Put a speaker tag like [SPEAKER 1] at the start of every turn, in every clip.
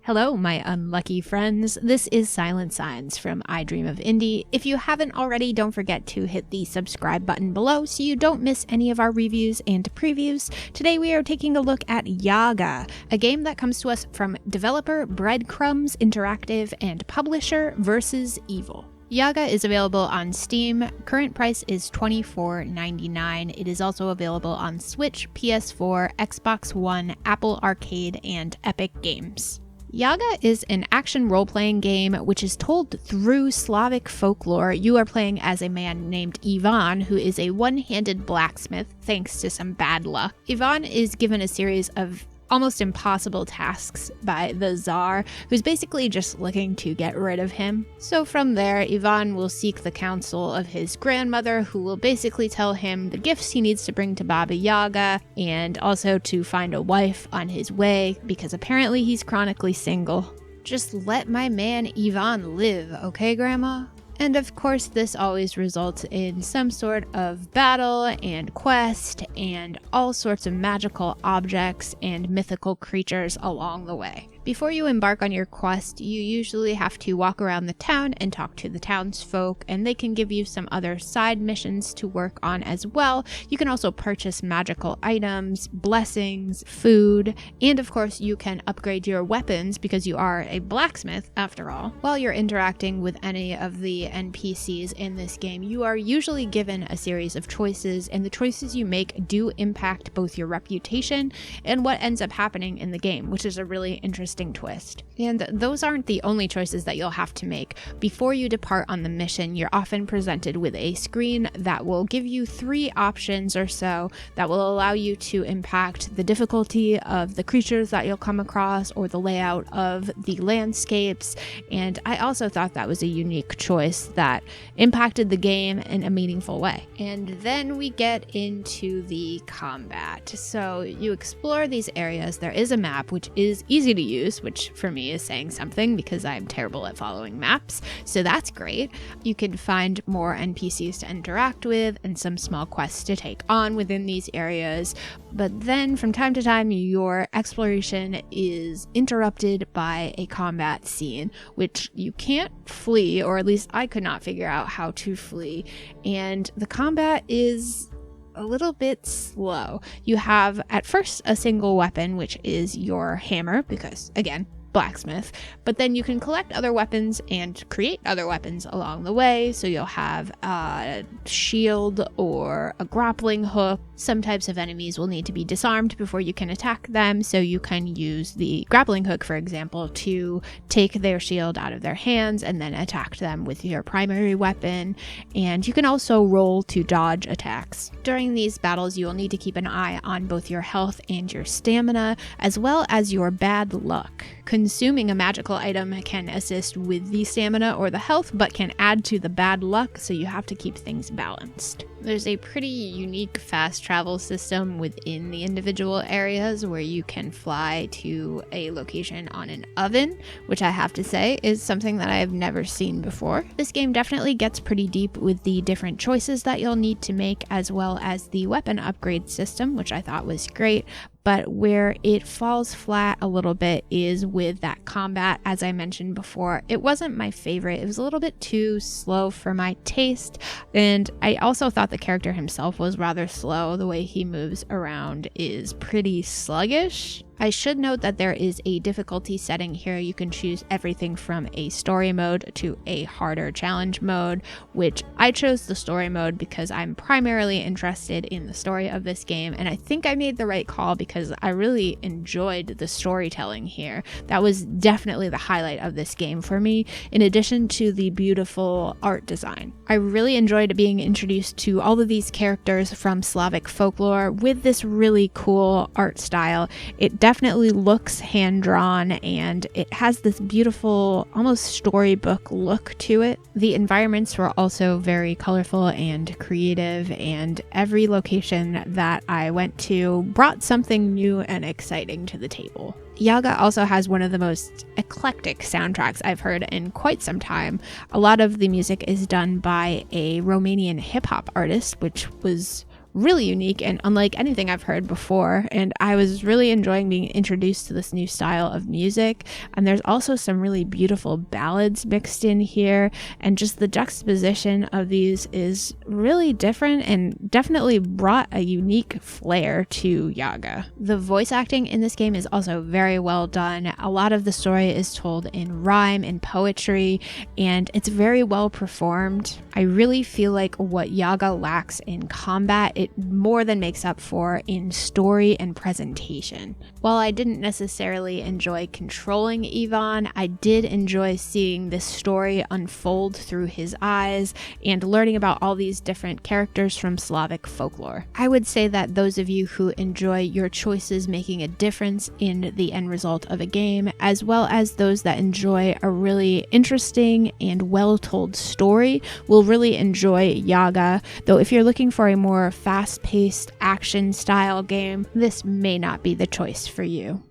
[SPEAKER 1] Hello, my unlucky friends. This is SilentSigns from I Dream of Indie. If you haven't already, don't forget to hit the subscribe button below so you don't miss any of our reviews and previews. Today we are taking a look at Yaga, a game that comes to us from developer Breadcrumbs Interactive and publisher Versus Evil. Yaga is available on Steam. Current price is $24.99. It is also available on Switch, PS4, Xbox One, Apple Arcade, and Epic Games. Yaga is an action role-playing game which is told through Slavic folklore. You are playing as a man named Ivan, who is a one-handed blacksmith thanks to some bad luck. Ivan is given a series of almost impossible tasks by the tzar, who's basically just looking to get rid of him. So from there, Ivan will seek the counsel of his grandmother, who will basically tell him the gifts he needs to bring to Baba Yaga, and also to find a wife on his way, because apparently he's chronically single. Just let my man Ivan live, okay, Grandma? And of course, this always results in some sort of battle and quest and all sorts of magical objects and mythical creatures along the way. Before you embark on your quest, you usually have to walk around the town and talk to the townsfolk, and they can give you some other side missions to work on as well. You can also purchase magical items, blessings, food, and of course you can upgrade your weapons because you are a blacksmith after all. While you're interacting with any of the NPCs in this game, you are usually given a series of choices, and the choices you make do impact both your reputation and what ends up happening in the game, which is a really interesting twist. And those aren't the only choices that you'll have to make. Before you depart on the mission, you're often presented with a screen that will give you 3 options or so that will allow you to impact the difficulty of the creatures that you'll come across or the layout of the landscapes. And I also thought that was a unique choice that impacted the game in a meaningful way. And then we get into the combat. So you explore these areas. There is a map, which is easy to use, which for me is saying something because I'm terrible at following maps, so that's great. You can find more NPCs to interact with and some small quests to take on within these areas, but then from time to time your exploration is interrupted by a combat scene, which you can't flee, or at least I could not figure out how to flee, and the combat is a little bit slow. You have at first a single weapon, which is your hammer, because again, blacksmith, but then you can collect other weapons and create other weapons along the way. So you'll have a shield or a grappling hook. Some types of enemies will need to be disarmed before you can attack them, so you can use the grappling hook, for example, to take their shield out of their hands and then attack them with your primary weapon. And you can also roll to dodge attacks. During these battles, you will need to keep an eye on both your health and your stamina, as well as your bad luck. Consuming a magical item can assist with the stamina or the health, but can add to the bad luck, so you have to keep things balanced. There's a pretty unique fast travel system within the individual areas where you can fly to a location on an oven, which I have to say is something that I have never seen before. This game definitely gets pretty deep with the different choices that you'll need to make, as well as the weapon upgrade system, which I thought was great. But where it falls flat a little bit is with that combat. As I mentioned before, it wasn't my favorite. It was a little bit too slow for my taste, and I also thought the character himself was rather slow. The way he moves around is pretty sluggish. I should note that there is a difficulty setting here. You can choose everything from a story mode to a harder challenge mode, which I chose the story mode because I'm primarily interested in the story of this game, and I think I made the right call because I really enjoyed the storytelling here. That was definitely the highlight of this game for me, in addition to the beautiful art design. I really enjoyed being introduced to all of these characters from Slavic folklore with this really cool art style. It definitely looks hand-drawn, and it has this beautiful, almost storybook look to it. The environments were also very colorful and creative, and every location that I went to brought something new and exciting to the table. Yaga also has one of the most eclectic soundtracks I've heard in quite some time. A lot of the music is done by a Romanian hip-hop artist, which was really unique and unlike anything I've heard before, and I was really enjoying being introduced to this new style of music. And there's also some really beautiful ballads mixed in here, and just the juxtaposition of these is really different and definitely brought a unique flair to Yaga. The voice acting in this game is also very well done. A lot of the story is told in rhyme and poetry, and it's very well performed. I really feel like what Yaga lacks in combat, it more than makes up for in story and presentation. While I didn't necessarily enjoy controlling Ivan, I did enjoy seeing this story unfold through his eyes and learning about all these different characters from Slavic folklore. I would say that those of you who enjoy your choices making a difference in the end result of a game, as well as those that enjoy a really interesting and well-told story, will really enjoy Yaga. Though if you're looking for a more fast-paced action-style game, this may not be the choice for you.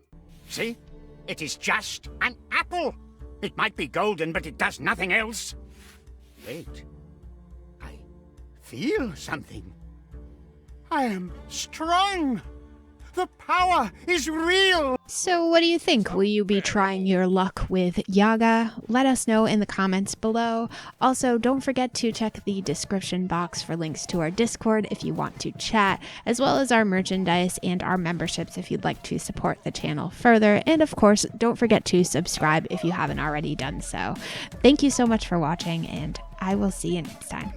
[SPEAKER 2] See? It is just an apple. It might be golden, but it does nothing else. Wait. I feel something. I am strong. The power is real!
[SPEAKER 1] So what do you think? Will you be trying your luck with Yaga? Let us know in the comments below. Also, don't forget to check the description box for links to our Discord if you want to chat, as well as our merchandise and our memberships if you'd like to support the channel further. And of course, don't forget to subscribe if you haven't already done so. Thank you so much for watching, and I will see you next time.